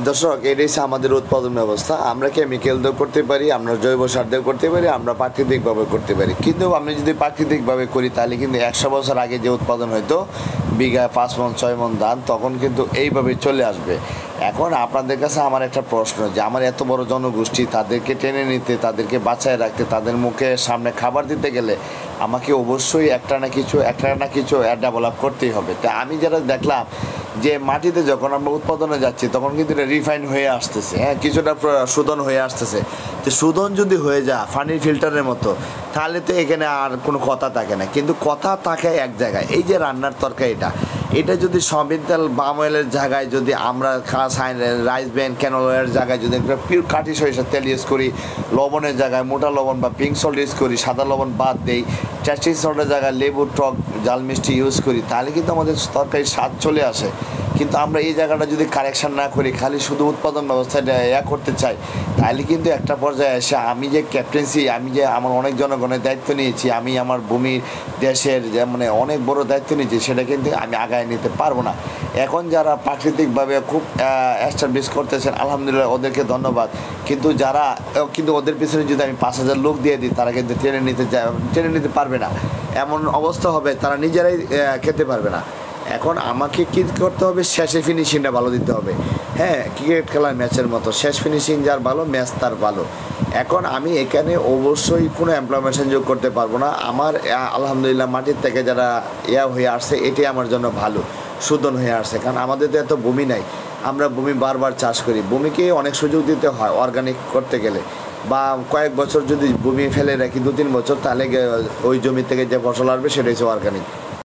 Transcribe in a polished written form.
দর্শক, এটাই হচ্ছে আমাদের উৎপাদন ব্যবস্থা। আমরা কেমিক্যাল দিয়েও করতে পারি, আমরা জৈব সার দিয়েও করতে পারি, আমরা প্রাকৃতিকভাবে করতে পারি। কিন্তু আমি যদি প্রাকৃতিকভাবে করি তাহলে কিন্তু 100 বছর আগে যে উৎপাদন হতো বিঘায় 5 মণ 6 মণ ধান, তখন কিন্তু এইভাবে চলে আসবে। এখন আপনাদের কাছে আমার একটা প্রশ্ন, যে আমার এত বড় জনগোষ্ঠী, তাদেরকে টেনে নিতে, তাদেরকে বাঁচায় রাখতে, তাদের মুখে সামনে খাবার দিতে গেলে আমাকে অবশ্যই একটা না কিছু ডেভেলপ করতেই হবে। তা আমি যেটা দেখলাম যে মাটিতে যখন আমরা উৎপাদনে যাচ্ছি তখন কিন্তু এটা রিফাইন হয়ে আসতেছে, হ্যাঁ, কিছুটা শোধন হয়ে আসতেছে। তো শোধন যদি হয়ে যায় পানির ফিল্টারের মতো, তাহলে তো এখানে আর কোনো কথা থাকে না। কিন্তু কথা থাকে এক জায়গায়, এই যে রান্নার তরকারিটা, এটা যদি সয়াবিন তেল পাম অয়েলের জায়গায় যদি আমরা রাইস ব্র্যান ক্যানোলা অয়েলের জায়গায় যদি একটা পিওর কাঠি সরিষার তেল ইউজ করি, লবণের জায়গায় মোটা লবণ বা পিঙ্ক সল্ট ইউজ করি, সাদা লবণ বাদ দেই, টেস্টিং সল্টের জায়গায় লেবু টক জাল মিষ্টি ইউজ করি, তাহলে কিন্তু আমাদের তরকারির স্বাদ চলে আসে। কিন্তু আমরা এই জায়গাটা যদি কারেকশান না করি, খালি শুধু উৎপাদন ব্যবস্থাটা করতে চাই, তাহলে কিন্তু একটা পর্যায়ে এসে আমি যে ক্যাপ্টেন্সি, আমি যে আমার অনেক জনগণের দায়িত্ব নিয়েছি, আমি আমার ভূমির দেশের যে মানে অনেক বড় দায়িত্ব নিয়েছি, সেটা কিন্তু আমি আগায় নিতে পারবো না। এখন যারা প্রাকৃতিকভাবে খুব এস্টাবলিশ করতেছেন, আলহামদুলিল্লাহ, ওদেরকে ধন্যবাদ। কিন্তু ওদের পিছনে যদি আমি 5,000 লোক দিয়ে দিই, তারা কিন্তু টেনে নিতে পারবে না। এমন অবস্থা হবে তারা নিজেরাই খেতে পারবে না। এখন আমাকে কী করতে হবে, শেষে ফিনিশিংটা ভালো দিতে হবে। হ্যাঁ, ক্রিকেট খেলার ম্যাচের মতো শেষ ফিনিশিং যার ভালো, ম্যাচ তার ভালো। এখন আমি এখানে অবশ্যই কোনো এমপ্লয়মেন্ট যোগ করতে পারবো না। আমার আলহামদুলিল্লাহ মাটির থেকে যারা হয়ে আসছে, এটাই আমার জন্য ভালো, শোধন হয়ে আসছে। কারণ আমাদের তো এত ভূমি নাই, আমরা ভূমি বারবার চাষ করি। ভূমিকে অনেক সুযোগ দিতে হয় অর্গানিক করতে গেলে, বা কয়েক বছর যদি ভূমি ফেলে রাখি 2-3 বছর, তাহলে ওই জমি থেকে যে ফসল আসবে সেটাই হচ্ছে অর্গানিক।